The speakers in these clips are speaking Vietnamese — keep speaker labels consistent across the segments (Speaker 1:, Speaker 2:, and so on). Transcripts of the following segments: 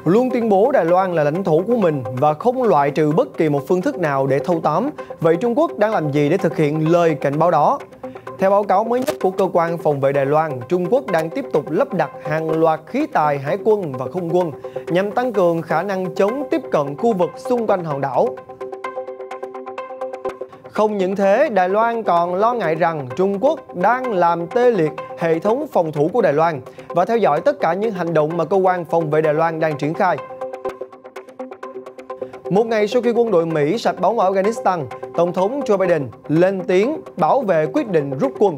Speaker 1: luôn tuyên bố Đài Loan là lãnh thổ của mình và không loại trừ bất kỳ một phương thức nào để thâu tóm. Vậy Trung Quốc đang làm gì để thực hiện lời cảnh báo đó? Theo báo cáo mới nhất của Cơ quan Phòng vệ Đài Loan, Trung Quốc đang tiếp tục lắp đặt hàng loạt khí tài hải quân và không quân nhằm tăng cường khả năng chống tiếp cận khu vực xung quanh hòn đảo. Không những thế, Đài Loan còn lo ngại rằng Trung Quốc đang làm tê liệt hệ thống phòng thủ của Đài Loan và theo dõi tất cả những hành động mà Cơ quan Phòng vệ Đài Loan đang triển khai. Một ngày sau khi quân đội Mỹ sạch bóng ở Afghanistan, Tổng thống Joe Biden lên tiếng bảo vệ quyết định rút quân.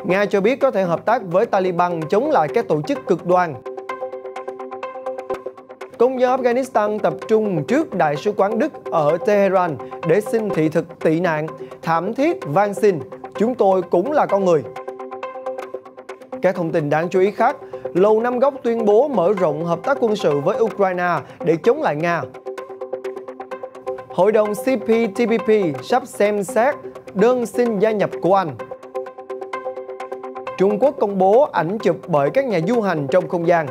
Speaker 1: Nga cho biết có thể hợp tác với Taliban chống lại các tổ chức cực đoan. Công dân Afghanistan tập trung trước Đại sứ quán Đức ở Tehran để xin thị thực tị nạn, thảm thiết van xin, chúng tôi cũng là con người. Các thông tin đáng chú ý khác, Lầu Năm Góc tuyên bố mở rộng hợp tác quân sự với Ukraine để chống lại Nga. Hội đồng CPTPP sắp xem xét đơn xin gia nhập của Anh. Trung Quốc công bố ảnh chụp bởi các nhà du hành trong không gian.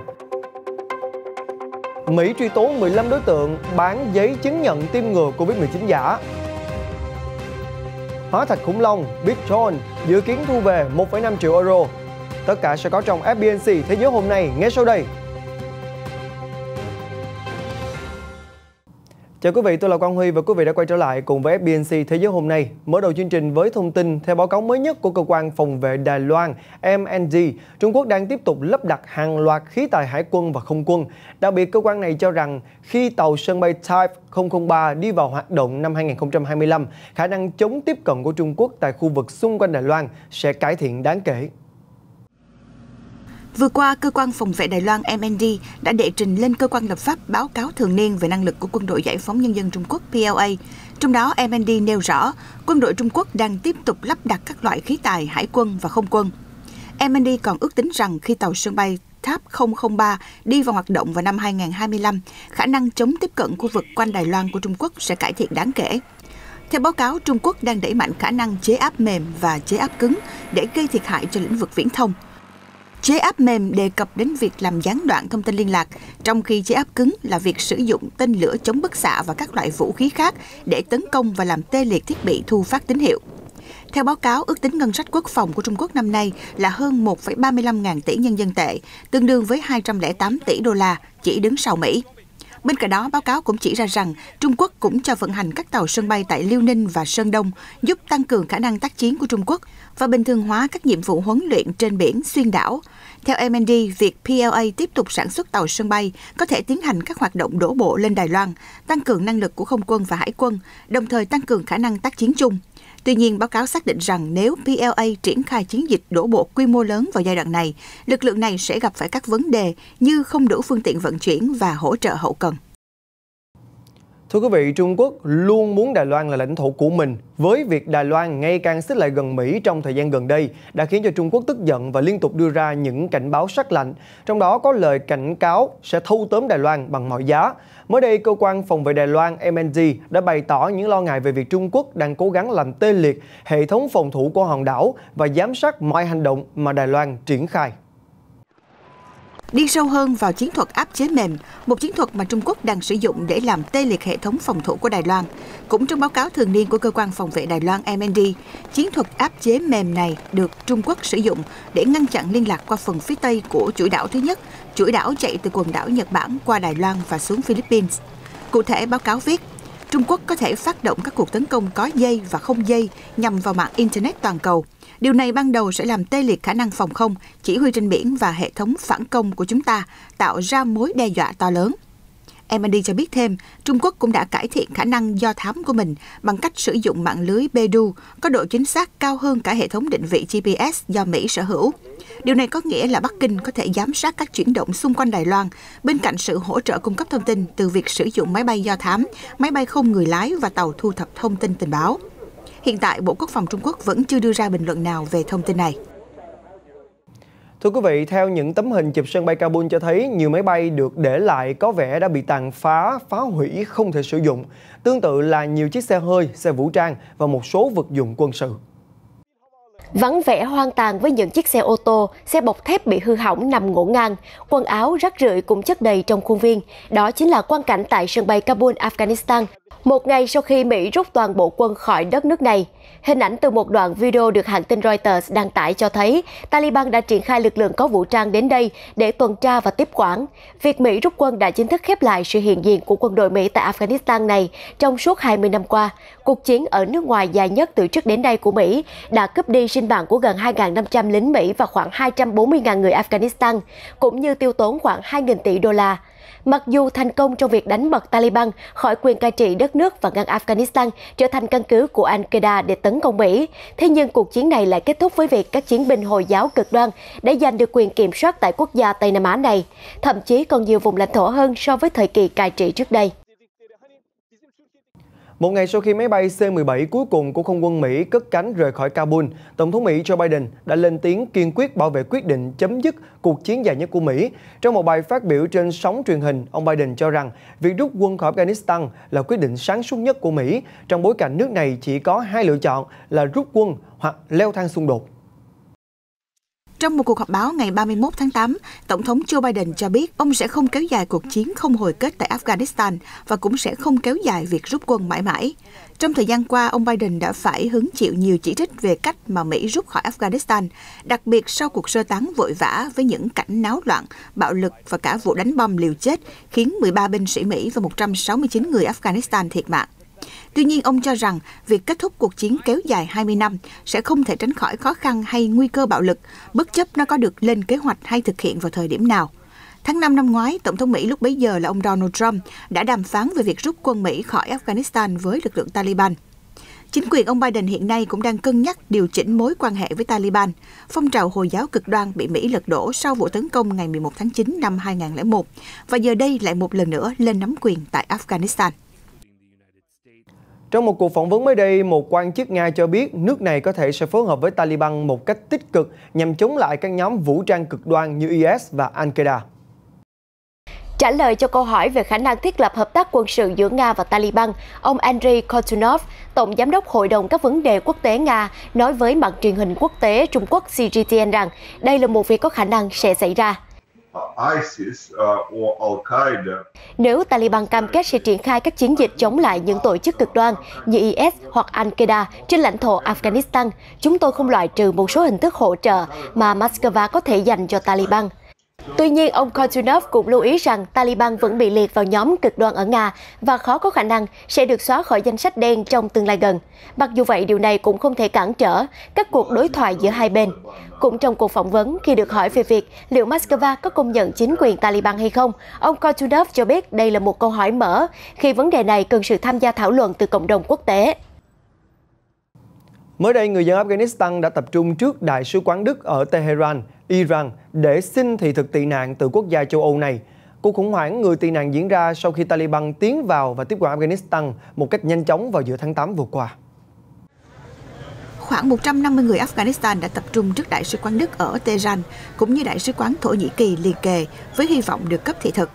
Speaker 1: Mỹ truy tố 15 đối tượng bán giấy chứng nhận tiêm ngừa Covid-19 giả. Hóa thạch khủng long Bitcoin dự kiến thu về 1,5 triệu euro. Tất cả sẽ có trong FBNC Thế giới hôm nay ngay sau đây. Chào quý vị, tôi là Quang Huy và quý vị đã quay trở lại cùng với FBNC Thế giới hôm nay. Mở đầu chương trình với thông tin theo báo cáo mới nhất của Cơ quan Phòng vệ Đài Loan MND, Trung Quốc đang tiếp tục lắp đặt hàng loạt khí tài hải quân và không quân. Đặc biệt, cơ quan này cho rằng khi tàu sân bay Type 003 đi vào hoạt động năm 2025, khả năng chống tiếp cận của Trung Quốc tại khu vực xung quanh Đài Loan sẽ cải thiện đáng kể.
Speaker 2: Vừa qua, Cơ quan Phòng vệ Đài Loan MND đã đệ trình lên Cơ quan lập pháp báo cáo thường niên về năng lực của Quân đội Giải phóng Nhân dân Trung Quốc PLA. Trong đó, MND nêu rõ, quân đội Trung Quốc đang tiếp tục lắp đặt các loại khí tài hải quân và không quân. MND còn ước tính rằng khi tàu sân bay TAP 003 đi vào hoạt động vào năm 2025, khả năng chống tiếp cận khu vực quanh Đài Loan của Trung Quốc sẽ cải thiện đáng kể. Theo báo cáo, Trung Quốc đang đẩy mạnh khả năng chế áp mềm và chế áp cứng để gây thiệt hại cho lĩnh vực viễn thông. Chế áp mềm đề cập đến việc làm gián đoạn thông tin liên lạc, trong khi chế áp cứng là việc sử dụng tên lửa chống bức xạ và các loại vũ khí khác để tấn công và làm tê liệt thiết bị thu phát tín hiệu. Theo báo cáo, ước tính ngân sách quốc phòng của Trung Quốc năm nay là hơn 1,35 ngàn tỷ nhân dân tệ, tương đương với 208 tỷ đô la, chỉ đứng sau Mỹ. Bên cạnh đó, báo cáo cũng chỉ ra rằng Trung Quốc cũng cho vận hành các tàu sân bay tại Liêu Ninh và Sơn Đông, giúp tăng cường khả năng tác chiến của Trung Quốc và bình thường hóa các nhiệm vụ huấn luyện trên biển xuyên đảo. Theo MND, việc PLA tiếp tục sản xuất tàu sân bay có thể tiến hành các hoạt động đổ bộ lên Đài Loan, tăng cường năng lực của không quân và hải quân, đồng thời tăng cường khả năng tác chiến chung. Tuy nhiên, báo cáo xác định rằng nếu PLA triển khai chiến dịch đổ bộ quy mô lớn vào giai đoạn này, lực lượng này sẽ gặp phải các vấn đề như không đủ phương tiện vận chuyển và hỗ trợ hậu cần.
Speaker 1: Thưa quý vị, Trung Quốc luôn muốn Đài Loan là lãnh thổ của mình. Với việc Đài Loan ngày càng xích lại gần Mỹ trong thời gian gần đây đã khiến cho Trung Quốc tức giận và liên tục đưa ra những cảnh báo sắc lạnh. Trong đó có lời cảnh cáo sẽ thâu tóm Đài Loan bằng mọi giá. Mới đây, Cơ quan Phòng vệ Đài Loan MND đã bày tỏ những lo ngại về việc Trung Quốc đang cố gắng làm tê liệt hệ thống phòng thủ của hòn đảo và giám sát mọi hành động mà Đài Loan triển khai.
Speaker 2: Đi sâu hơn vào chiến thuật áp chế mềm, một chiến thuật mà Trung Quốc đang sử dụng để làm tê liệt hệ thống phòng thủ của Đài Loan. Cũng trong báo cáo thường niên của Cơ quan Phòng vệ Đài Loan MND, chiến thuật áp chế mềm này được Trung Quốc sử dụng để ngăn chặn liên lạc qua phần phía Tây của chuỗi đảo thứ nhất, chuỗi đảo chạy từ quần đảo Nhật Bản qua Đài Loan và xuống Philippines. Cụ thể, báo cáo viết, Trung Quốc có thể phát động các cuộc tấn công có dây và không dây nhằm vào mạng Internet toàn cầu. Điều này ban đầu sẽ làm tê liệt khả năng phòng không, chỉ huy trên biển và hệ thống phản công của chúng ta, tạo ra mối đe dọa to lớn. MND cho biết thêm, Trung Quốc cũng đã cải thiện khả năng do thám của mình bằng cách sử dụng mạng lưới Beidou có độ chính xác cao hơn cả hệ thống định vị GPS do Mỹ sở hữu. Điều này có nghĩa là Bắc Kinh có thể giám sát các chuyển động xung quanh Đài Loan, bên cạnh sự hỗ trợ cung cấp thông tin từ việc sử dụng máy bay do thám, máy bay không người lái và tàu thu thập thông tin tình báo. Hiện tại, Bộ Quốc phòng Trung Quốc vẫn chưa đưa ra bình luận nào về thông tin này.
Speaker 1: Thưa quý vị, theo những tấm hình chụp sân bay Kabul cho thấy, nhiều máy bay được để lại có vẻ đã bị tàn phá, phá hủy, không thể sử dụng. Tương tự là nhiều chiếc xe hơi, xe vũ trang và một số vật dụng quân sự.
Speaker 3: Vắng vẻ hoang tàn với những chiếc xe ô tô, xe bọc thép bị hư hỏng nằm ngổn ngang, quần áo rác rưởi cũng chất đầy trong khuôn viên. Đó chính là quang cảnh tại sân bay Kabul, Afghanistan, một ngày sau khi Mỹ rút toàn bộ quân khỏi đất nước này. Hình ảnh từ một đoạn video được hãng tin Reuters đăng tải cho thấy Taliban đã triển khai lực lượng có vũ trang đến đây để tuần tra và tiếp quản. Việc Mỹ rút quân đã chính thức khép lại sự hiện diện của quân đội Mỹ tại Afghanistan này trong suốt 20 năm qua. Cuộc chiến ở nước ngoài dài nhất từ trước đến nay của Mỹ đã cướp đi sinh mạng của gần 2.500 lính Mỹ và khoảng 240.000 người Afghanistan, cũng như tiêu tốn khoảng 2.000 tỷ đô la. Mặc dù thành công trong việc đánh bật Taliban khỏi quyền cai trị đất nước và ngăn Afghanistan trở thành căn cứ của Al-Qaeda để tấn công Mỹ, thế nhưng cuộc chiến này lại kết thúc với việc các chiến binh Hồi giáo cực đoan đã giành được quyền kiểm soát tại quốc gia Tây Nam Á này, thậm chí còn nhiều vùng lãnh thổ hơn so với thời kỳ cai trị trước đây.
Speaker 1: Một ngày sau khi máy bay C-17 cuối cùng của không quân Mỹ cất cánh rời khỏi Kabul, Tổng thống Mỹ Joe Biden đã lên tiếng kiên quyết bảo vệ quyết định chấm dứt cuộc chiến dài nhất của Mỹ. Trong một bài phát biểu trên sóng truyền hình, ông Biden cho rằng việc rút quân khỏi Afghanistan là quyết định sáng suốt nhất của Mỹ, trong bối cảnh nước này chỉ có hai lựa chọn là rút quân hoặc leo thang xung đột.
Speaker 2: Trong một cuộc họp báo ngày 31 tháng 8, Tổng thống Joe Biden cho biết ông sẽ không kéo dài cuộc chiến không hồi kết tại Afghanistan và cũng sẽ không kéo dài việc rút quân mãi mãi. Trong thời gian qua, ông Biden đã phải hứng chịu nhiều chỉ trích về cách mà Mỹ rút khỏi Afghanistan, đặc biệt sau cuộc sơ tán vội vã với những cảnh náo loạn, bạo lực và cả vụ đánh bom liều chết khiến 13 binh sĩ Mỹ và 169 người Afghanistan thiệt mạng. Tuy nhiên, ông cho rằng việc kết thúc cuộc chiến kéo dài 20 năm sẽ không thể tránh khỏi khó khăn hay nguy cơ bạo lực, bất chấp nó có được lên kế hoạch hay thực hiện vào thời điểm nào. Tháng 5 năm ngoái, Tổng thống Mỹ lúc bấy giờ là ông Donald Trump đã đàm phán về việc rút quân Mỹ khỏi Afghanistan với lực lượng Taliban. Chính quyền ông Biden hiện nay cũng đang cân nhắc điều chỉnh mối quan hệ với Taliban, phong trào Hồi giáo cực đoan bị Mỹ lật đổ sau vụ tấn công ngày 11 tháng 9 năm 2001, và giờ đây lại một lần nữa lên nắm quyền tại Afghanistan.
Speaker 1: Trong một cuộc phỏng vấn mới đây, một quan chức Nga cho biết nước này có thể sẽ phối hợp với Taliban một cách tích cực nhằm chống lại các nhóm vũ trang cực đoan như IS và Al-Qaeda.
Speaker 3: Trả lời cho câu hỏi về khả năng thiết lập hợp tác quân sự giữa Nga và Taliban, ông Andrei Kortunov, Tổng Giám đốc Hội đồng các vấn đề quốc tế Nga, nói với mạng truyền hình quốc tế Trung Quốc CGTN rằng đây là một việc có khả năng sẽ xảy ra. Nếu Taliban cam kết sẽ triển khai các chiến dịch chống lại những tổ chức cực đoan như IS hoặc Al-Qaeda trên lãnh thổ Afghanistan, chúng tôi không loại trừ một số hình thức hỗ trợ mà Moscow có thể dành cho Taliban. Tuy nhiên, ông Kortunov cũng lưu ý rằng Taliban vẫn bị liệt vào nhóm cực đoan ở Nga và khó có khả năng sẽ được xóa khỏi danh sách đen trong tương lai gần. Mặc dù vậy, điều này cũng không thể cản trở các cuộc đối thoại giữa hai bên. Cũng trong cuộc phỏng vấn, khi được hỏi về việc liệu Moscow có công nhận chính quyền Taliban hay không, ông Kortunov cho biết đây là một câu hỏi mở khi vấn đề này cần sự tham gia thảo luận từ cộng đồng quốc tế.
Speaker 1: Mới đây, người dân Afghanistan đã tập trung trước Đại sứ quán Đức ở Tehran, Iran để xin thị thực tị nạn từ quốc gia châu Âu này. Cuộc khủng hoảng người tị nạn diễn ra sau khi Taliban tiến vào và tiếp quản Afghanistan một cách nhanh chóng vào giữa tháng 8 vừa qua.
Speaker 2: Khoảng 150 người Afghanistan đã tập trung trước Đại sứ quán Đức ở Tehran, cũng như Đại sứ quán Thổ Nhĩ Kỳ liền kề, với hy vọng được cấp thị thực.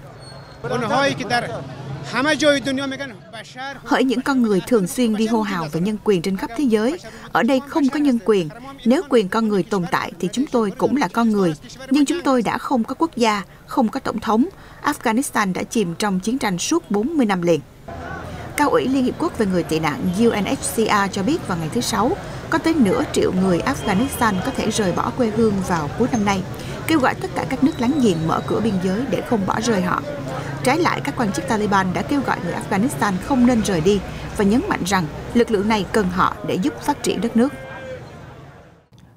Speaker 2: Hỡi những con người thường xuyên đi hô hào về nhân quyền trên khắp thế giới, ở đây không có nhân quyền. Nếu quyền con người tồn tại thì chúng tôi cũng là con người. Nhưng chúng tôi đã không có quốc gia, không có tổng thống. Afghanistan đã chìm trong chiến tranh suốt 40 năm liền. Cao ủy Liên Hiệp Quốc về người tị nạn UNHCR cho biết vào ngày thứ Sáu, có tới nửa triệu người Afghanistan có thể rời bỏ quê hương vào cuối năm nay, kêu gọi tất cả các nước láng giềng mở cửa biên giới để không bỏ rơi họ. Trái lại, các quan chức Taliban đã kêu gọi người Afghanistan không nên rời đi và nhấn mạnh rằng lực lượng này cần họ để giúp phát triển đất nước.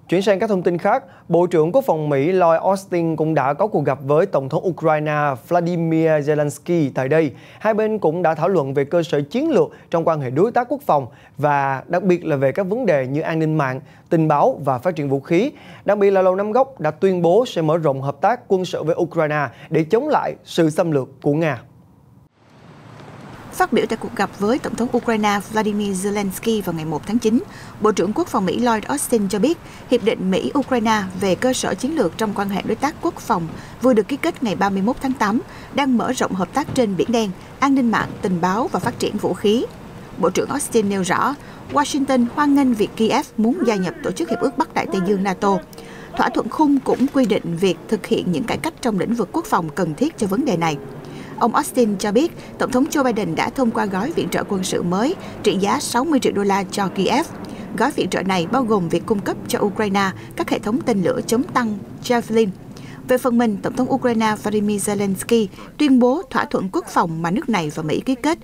Speaker 1: Chuyển sang các thông tin khác, Bộ trưởng Quốc phòng Mỹ Lloyd Austin cũng đã có cuộc gặp với Tổng thống Ukraine Vladimir Zelensky tại đây. Hai bên cũng đã thảo luận về cơ sở chiến lược trong quan hệ đối tác quốc phòng và đặc biệt là về các vấn đề như an ninh mạng, tình báo và phát triển vũ khí. Đặc biệt là Lầu Năm Góc đã tuyên bố sẽ mở rộng hợp tác quân sự với Ukraine để chống lại sự xâm lược của Nga.
Speaker 2: Phát biểu tại cuộc gặp với Tổng thống Ukraine Vladimir Zelensky vào ngày 1 tháng 9, Bộ trưởng Quốc phòng Mỹ Lloyd Austin cho biết Hiệp định Mỹ-Ukraine về cơ sở chiến lược trong quan hệ đối tác quốc phòng vừa được ký kết ngày 31 tháng 8, đang mở rộng hợp tác trên Biển Đen, an ninh mạng, tình báo và phát triển vũ khí. Bộ trưởng Austin nêu rõ, Washington hoan nghênh việc Kiev muốn gia nhập Tổ chức Hiệp ước Bắc Đại Tây Dương NATO. Thỏa thuận khung cũng quy định việc thực hiện những cải cách trong lĩnh vực quốc phòng cần thiết cho vấn đề này. Ông Austin cho biết, Tổng thống Joe Biden đã thông qua gói viện trợ quân sự mới trị giá 60 triệu đô la cho Kiev. Gói viện trợ này bao gồm việc cung cấp cho Ukraine các hệ thống tên lửa chống tăng Javelin. Về phần mình, Tổng thống Ukraine Volodymyr Zelensky tuyên bố thỏa thuận quốc phòng mà nước này và Mỹ ký kết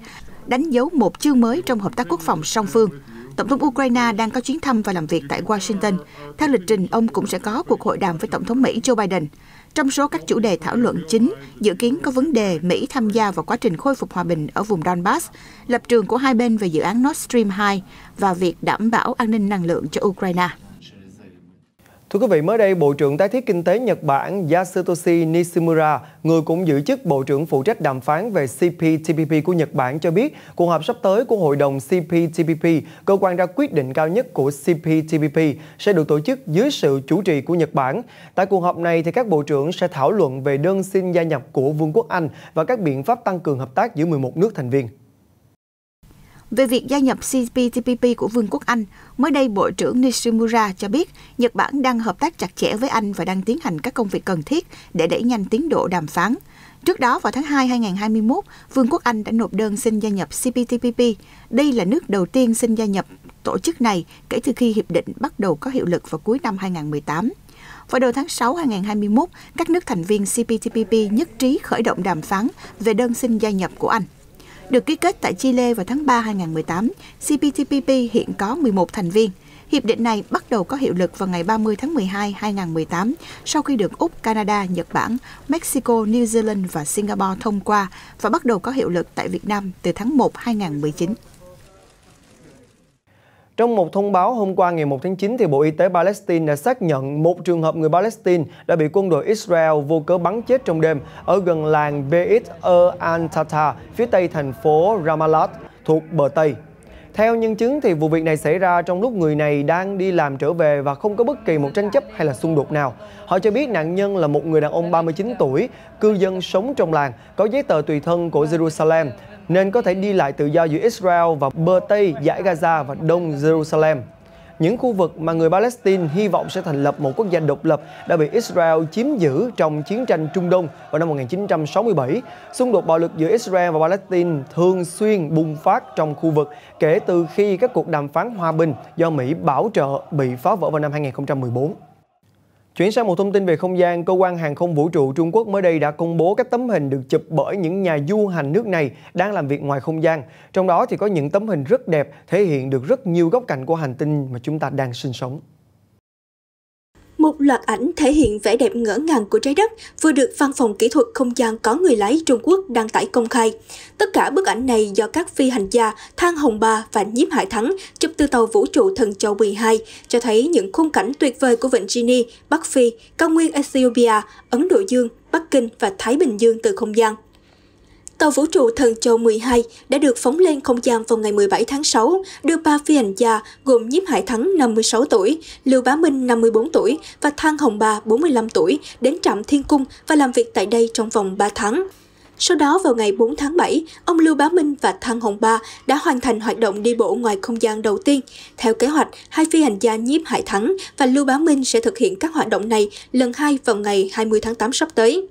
Speaker 2: đánh dấu một chương mới trong hợp tác quốc phòng song phương. Tổng thống Ukraine đang có chuyến thăm và làm việc tại Washington. Theo lịch trình, ông cũng sẽ có cuộc hội đàm với Tổng thống Mỹ Joe Biden. Trong số các chủ đề thảo luận chính, dự kiến có vấn đề Mỹ tham gia vào quá trình khôi phục hòa bình ở vùng Donbass, lập trường của hai bên về dự án Nord Stream 2 và việc đảm bảo an ninh năng lượng cho Ukraine.
Speaker 1: Thưa quý vị, mới đây, Bộ trưởng Tái thiết Kinh tế Nhật Bản Yasutoshi Nishimura, người cũng giữ chức Bộ trưởng phụ trách đàm phán về CPTPP của Nhật Bản cho biết, cuộc họp sắp tới của Hội đồng CPTPP, cơ quan ra quyết định cao nhất của CPTPP, sẽ được tổ chức dưới sự chủ trì của Nhật Bản. Tại cuộc họp này, thì các bộ trưởng sẽ thảo luận về đơn xin gia nhập của Vương quốc Anh và các biện pháp tăng cường hợp tác giữa 11 nước thành viên.
Speaker 2: Về việc gia nhập CPTPP của Vương quốc Anh, mới đây Bộ trưởng Nishimura cho biết Nhật Bản đang hợp tác chặt chẽ với Anh và đang tiến hành các công việc cần thiết để đẩy nhanh tiến độ đàm phán. Trước đó, vào tháng 2 2021, Vương quốc Anh đã nộp đơn xin gia nhập CPTPP. Đây là nước đầu tiên xin gia nhập tổ chức này kể từ khi hiệp định bắt đầu có hiệu lực vào cuối năm 2018. Vào đầu tháng 6 2021, các nước thành viên CPTPP nhất trí khởi động đàm phán về đơn xin gia nhập của Anh. Được ký kết tại Chile vào tháng 3 2018, CPTPP hiện có 11 thành viên. Hiệp định này bắt đầu có hiệu lực vào ngày 30 tháng 12 2018 sau khi được Úc, Canada, Nhật Bản, Mexico, New Zealand và Singapore thông qua và bắt đầu có hiệu lực tại Việt Nam từ tháng 1 2019.
Speaker 1: Trong một thông báo hôm qua ngày 1 tháng 9, thì Bộ Y tế Palestine đã xác nhận một trường hợp người Palestine đã bị quân đội Israel vô cớ bắn chết trong đêm ở gần làng Beit al-Tata, phía tây thành phố Ramallah, thuộc bờ Tây. Theo nhân chứng, thì vụ việc này xảy ra trong lúc người này đang đi làm trở về và không có bất kỳ một tranh chấp hay là xung đột nào. Họ cho biết nạn nhân là một người đàn ông 39 tuổi, cư dân sống trong làng, có giấy tờ tùy thân của Jerusalem, nên có thể đi lại tự do giữa Israel và bờ Tây dải Gaza và Đông Jerusalem. Những khu vực mà người Palestine hy vọng sẽ thành lập một quốc gia độc lập đã bị Israel chiếm giữ trong chiến tranh Trung Đông vào năm 1967. Xung đột bạo lực giữa Israel và Palestine thường xuyên bùng phát trong khu vực kể từ khi các cuộc đàm phán hòa bình do Mỹ bảo trợ bị phá vỡ vào năm 2014. Chuyển sang một thông tin về không gian, Cơ quan Hàng không Vũ trụ Trung Quốc mới đây đã công bố các tấm hình được chụp bởi những nhà du hành nước này đang làm việc ngoài không gian. Trong đó thì có những tấm hình rất đẹp, thể hiện được rất nhiều góc cạnh của hành tinh mà chúng ta đang sinh sống.
Speaker 4: Một loạt ảnh thể hiện vẻ đẹp ngỡ ngàng của trái đất vừa được Văn phòng Kỹ thuật Không gian có người lái Trung Quốc đăng tải công khai. Tất cả bức ảnh này do các phi hành gia Thang Hồng Ba và Nhiếp Hải Thắng chụp từ tàu vũ trụ Thần Châu 12, cho thấy những khung cảnh tuyệt vời của Vịnh Gini, Bắc Phi, cao nguyên Ethiopia, Ấn Độ Dương, Bắc Kinh và Thái Bình Dương từ không gian. Tàu vũ trụ Thần Châu 12 đã được phóng lên không gian vào ngày 17 tháng 6, đưa 3 phi hành gia gồm Nhiếp Hải Thắng 56 tuổi, Lưu Bá Minh 54 tuổi và Thang Hồng Ba 45 tuổi đến trạm Thiên Cung và làm việc tại đây trong vòng 3 tháng. Sau đó vào ngày 4 tháng 7, ông Lưu Bá Minh và Thang Hồng Ba đã hoàn thành hoạt động đi bộ ngoài không gian đầu tiên. Theo kế hoạch, hai phi hành gia Nhiếp Hải Thắng và Lưu Bá Minh sẽ thực hiện các hoạt động này lần 2 vào ngày 20 tháng 8 sắp tới.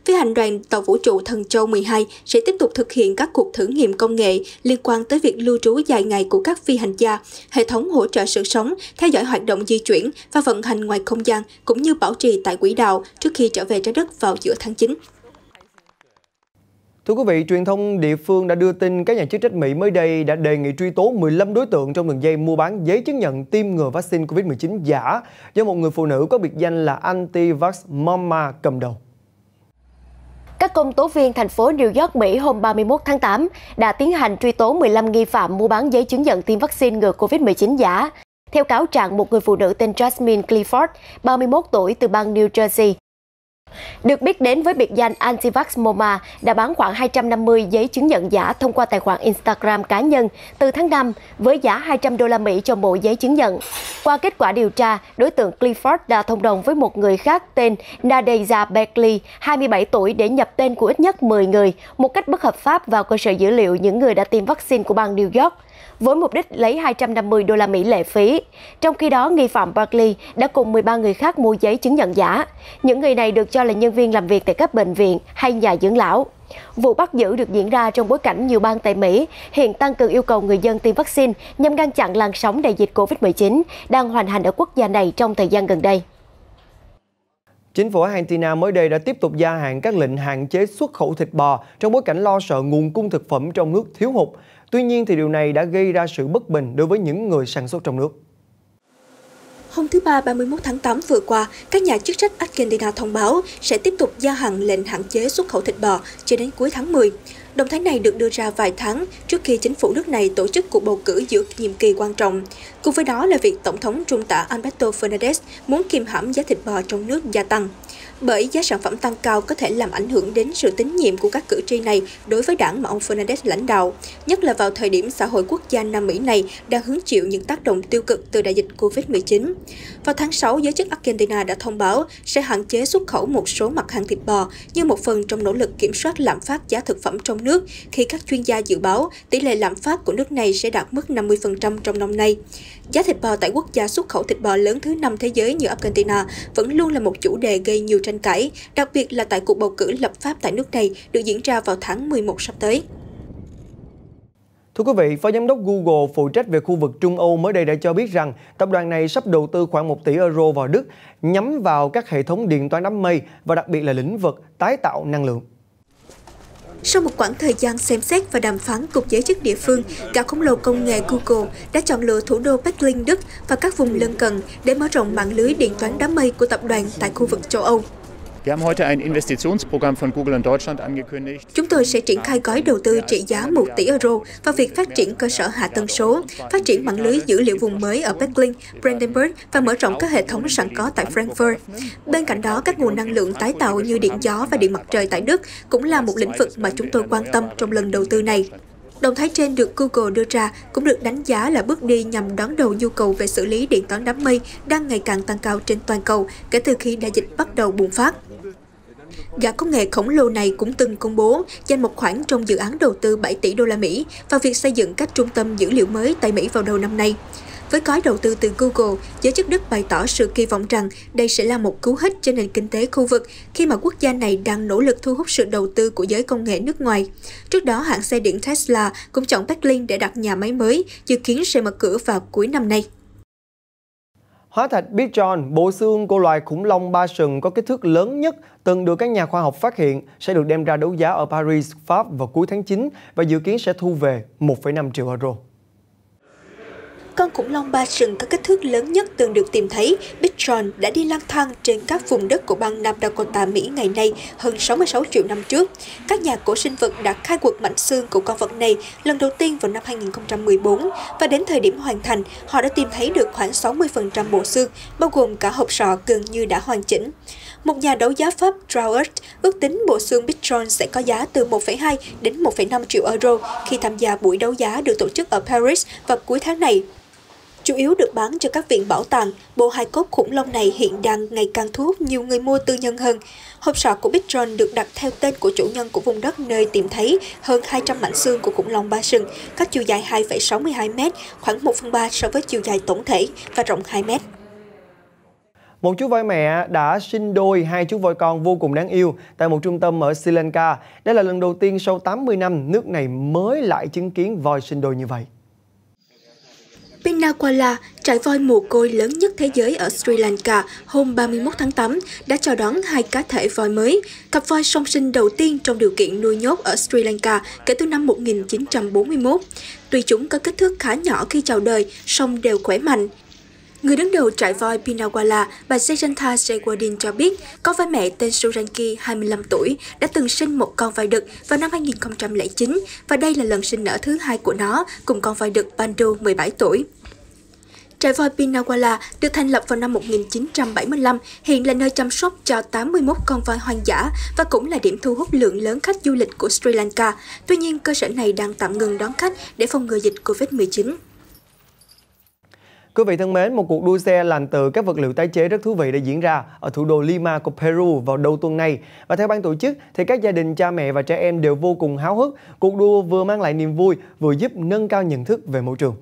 Speaker 4: Phi hành đoàn tàu vũ trụ Thần Châu 12 sẽ tiếp tục thực hiện các cuộc thử nghiệm công nghệ liên quan tới việc lưu trú dài ngày của các phi hành gia, hệ thống hỗ trợ sự sống, theo dõi hoạt động di chuyển và vận hành ngoài không gian, cũng như bảo trì tại quỹ đạo trước khi trở về trái đất vào giữa tháng 9.
Speaker 1: Thưa quý vị, truyền thông địa phương đã đưa tin các nhà chức trách Mỹ mới đây đã đề nghị truy tố 15 đối tượng trong đường dây mua bán giấy chứng nhận tiêm ngừa vaccine COVID-19 giả do một người phụ nữ có biệt danh là Anti-Vax Mama cầm đầu.
Speaker 3: Các công tố viên thành phố New York, Mỹ hôm 31 tháng 8 đã tiến hành truy tố 15 nghi phạm mua bán giấy chứng nhận tiêm vaccine ngừa COVID-19 giả. Theo cáo trạng, một người phụ nữ tên Jasmine Clifford, 31 tuổi từ bang New Jersey, được biết đến với biệt danh Anti-Vax Mama, đã bán khoảng 250 giấy chứng nhận giả thông qua tài khoản Instagram cá nhân từ tháng 5 với giá 200 đô la Mỹ cho mỗi giấy chứng nhận. Qua kết quả điều tra, đối tượng Clifford đã thông đồng với một người khác tên Nadeja Beckley, 27 tuổi, để nhập tên của ít nhất 10 người một cách bất hợp pháp vào cơ sở dữ liệu những người đã tiêm vaccine của bang New York. với mục đích lấy 250 đô la Mỹ lệ phí. Trong khi đó, nghi phạm Barkley đã cùng 13 người khác mua giấy chứng nhận giả. Những người này được cho là nhân viên làm việc tại các bệnh viện hay nhà dưỡng lão. Vụ bắt giữ được diễn ra trong bối cảnh nhiều bang tại Mỹ hiện tăng cường yêu cầu người dân tiêm vaccine nhằm ngăn chặn làn sóng đại dịch Covid-19 đang hoành hành ở quốc gia này trong thời gian gần đây.
Speaker 1: Chính phủ Argentina mới đây đã tiếp tục gia hạn các lệnh hạn chế xuất khẩu thịt bò trong bối cảnh lo sợ nguồn cung thực phẩm trong nước thiếu hụt. Tuy nhiên, thì điều này đã gây ra sự bất bình đối với những người sản xuất trong nước.
Speaker 4: Hôm thứ Ba 31 tháng 8 vừa qua, các nhà chức trách Argentina thông báo sẽ tiếp tục gia hạn lệnh hạn chế xuất khẩu thịt bò cho đến cuối tháng 10. Động thái này được đưa ra vài tháng trước khi chính phủ nước này tổ chức cuộc bầu cử giữa nhiệm kỳ quan trọng. Cùng với đó là việc Tổng thống Trung tả Alberto Fernández muốn kiềm hãm giá thịt bò trong nước gia tăng. Bởi giá sản phẩm tăng cao có thể làm ảnh hưởng đến sự tín nhiệm của các cử tri này đối với đảng mà ông Fernández lãnh đạo, nhất là vào thời điểm xã hội quốc gia Nam Mỹ này đang hứng chịu những tác động tiêu cực từ đại dịch Covid-19. Vào tháng 6, giới chức Argentina đã thông báo sẽ hạn chế xuất khẩu một số mặt hàng thịt bò như một phần trong nỗ lực kiểm soát lạm phát giá thực phẩm trong nước, khi các chuyên gia dự báo tỷ lệ lạm phát của nước này sẽ đạt mức 50% trong năm nay. Giá thịt bò tại quốc gia xuất khẩu thịt bò lớn thứ 5 thế giới như Argentina vẫn luôn là một chủ đề gây nhiều tranh cãi, đặc biệt là tại cuộc bầu cử lập pháp tại nước này được diễn ra vào tháng 11 sắp tới.
Speaker 1: Thưa quý vị, Phó Giám đốc Google phụ trách về khu vực Trung Âu mới đây đã cho biết rằng tập đoàn này sắp đầu tư khoảng 1 tỷ euro vào Đức, nhắm vào các hệ thống điện toán đám mây và đặc biệt là lĩnh vực tái tạo năng lượng.
Speaker 4: Sau một quãng thời gian xem xét và đàm phán cùng giới chức địa phương, gã khổng lồ công nghệ Google đã chọn lựa thủ đô Berlin, Đức và các vùng lân cận để mở rộng mạng lưới điện toán đám mây của tập đoàn tại khu vực châu Âu. Chúng tôi sẽ triển khai gói đầu tư trị giá 1 tỷ euro vào việc phát triển cơ sở hạ tầng số, phát triển mạng lưới dữ liệu vùng mới ở Berlin, Brandenburg và mở rộng các hệ thống sẵn có tại Frankfurt. Bên cạnh đó, các nguồn năng lượng tái tạo như điện gió và điện mặt trời tại Đức cũng là một lĩnh vực mà chúng tôi quan tâm trong lần đầu tư này. Động thái trên được Google đưa ra cũng được đánh giá là bước đi nhằm đón đầu nhu cầu về xử lý điện toán đám mây đang ngày càng tăng cao trên toàn cầu kể từ khi đại dịch bắt đầu bùng phát. Gã công nghệ khổng lồ này cũng từng công bố dành một khoản trong dự án đầu tư 7 tỷ đô la Mỹ vào việc xây dựng các trung tâm dữ liệu mới tại Mỹ vào đầu năm nay. Với gói đầu tư từ Google, giới chức Đức bày tỏ sự kỳ vọng rằng đây sẽ là một cú hích cho nền kinh tế khu vực khi mà quốc gia này đang nỗ lực thu hút sự đầu tư của giới công nghệ nước ngoài. Trước đó, hãng xe điện Tesla cũng chọn Berlin để đặt nhà máy mới, dự kiến sẽ mở cửa vào cuối năm nay.
Speaker 1: Hóa thạch Bichon, bộ xương của loài khủng long ba sừng có kích thước lớn nhất từng được các nhà khoa học phát hiện, sẽ được đem ra đấu giá ở Paris, Pháp vào cuối tháng 9 và dự kiến sẽ thu về 1,5 triệu euro.
Speaker 4: Con khủng long ba sừng có kích thước lớn nhất từng được tìm thấy, Bichon đã đi lang thang trên các vùng đất của bang Nam Dakota, Mỹ ngày nay hơn 66 triệu năm trước. Các nhà cổ sinh vật đã khai quật mảnh xương của con vật này lần đầu tiên vào năm 2014 và đến thời điểm hoàn thành, họ đã tìm thấy được khoảng 60% bộ xương, bao gồm cả hộp sọ gần như đã hoàn chỉnh. Một nhà đấu giá Pháp Drouert ước tính bộ xương Bichon sẽ có giá từ 1,2 đến 1,5 triệu euro khi tham gia buổi đấu giá được tổ chức ở Paris vào cuối tháng này. Chủ yếu được bán cho các viện bảo tàng, bộ hài cốt khủng long này hiện đang ngày càng thu hút nhiều người mua tư nhân hơn. Hộp sọ của Bichon được đặt theo tên của chủ nhân của vùng đất nơi tìm thấy hơn 200 mảnh xương của khủng long ba sừng, có chiều dài 2,62 m, khoảng 1/3 so với chiều dài tổng thể và rộng 2 m.
Speaker 1: Một chú voi mẹ đã sinh đôi 2 chú voi con vô cùng đáng yêu tại một trung tâm ở Sri Lanka. Đây là lần đầu tiên sau 80 năm nước này mới lại chứng kiến voi sinh đôi như vậy.
Speaker 4: Pinnaquala, trại voi mồ côi lớn nhất thế giới ở Sri Lanka, hôm 31 tháng 8 đã chào đón 2 cá thể voi mới, cặp voi song sinh đầu tiên trong điều kiện nuôi nhốt ở Sri Lanka kể từ năm 1941. Tuy chúng có kích thước khá nhỏ khi chào đời, song đều khỏe mạnh. Người đứng đầu trại voi Pinnaquala, bà Jayanta Jayawardene cho biết, con voi mẹ tên Suranki, 25 tuổi, đã từng sinh một con voi đực vào năm 2009 và đây là lần sinh nở thứ 2 của nó cùng con voi đực Bandu, 17 tuổi. Trại voi Pinnaquala được thành lập vào năm 1975, hiện là nơi chăm sóc cho 81 con voi hoang dã và cũng là điểm thu hút lượng lớn khách du lịch của Sri Lanka. Tuy nhiên, cơ sở này đang tạm ngừng đón khách để phòng ngừa dịch Covid-19.
Speaker 1: Quý vị thân mến, một cuộc đua xe làm từ các vật liệu tái chế rất thú vị đã diễn ra ở thủ đô Lima của Peru vào đầu tuần này. Và theo ban tổ chức thì các gia đình, cha mẹ và trẻ em đều vô cùng háo hức. Cuộc đua vừa mang lại niềm vui, vừa giúp nâng cao nhận thức về môi trường.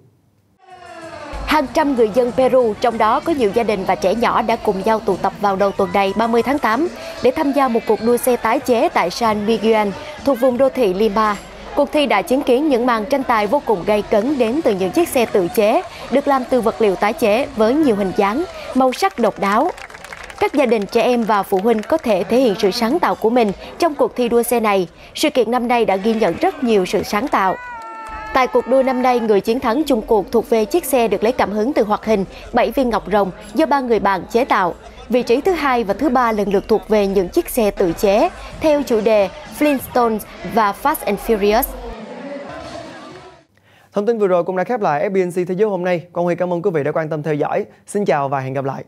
Speaker 3: Hàng trăm người dân Peru, trong đó có nhiều gia đình và trẻ nhỏ đã cùng nhau tụ tập vào đầu tuần này 30 tháng 8 để tham gia một cuộc đua xe tái chế tại San Miguel, thuộc vùng đô thị Lima. Cuộc thi đã chứng kiến những màn tranh tài vô cùng gay cấn đến từ những chiếc xe tự chế, được làm từ vật liệu tái chế với nhiều hình dáng, màu sắc độc đáo. Các gia đình, trẻ em và phụ huynh có thể thể hiện sự sáng tạo của mình trong cuộc thi đua xe này. Sự kiện năm nay đã ghi nhận rất nhiều sự sáng tạo. Tại cuộc đua năm nay, người chiến thắng chung cuộc thuộc về chiếc xe được lấy cảm hứng từ hoạt hình 7 viên ngọc rồng do 3 người bạn chế tạo. Vị trí thứ 2 và thứ 3 lần lượt thuộc về những chiếc xe tự chế theo chủ đề Flintstones và Fast and Furious.
Speaker 1: Thông tin vừa rồi cũng đã khép lại FBNC Thế giới hôm nay. Quang Huy cảm ơn quý vị đã quan tâm theo dõi. Xin chào và hẹn gặp lại.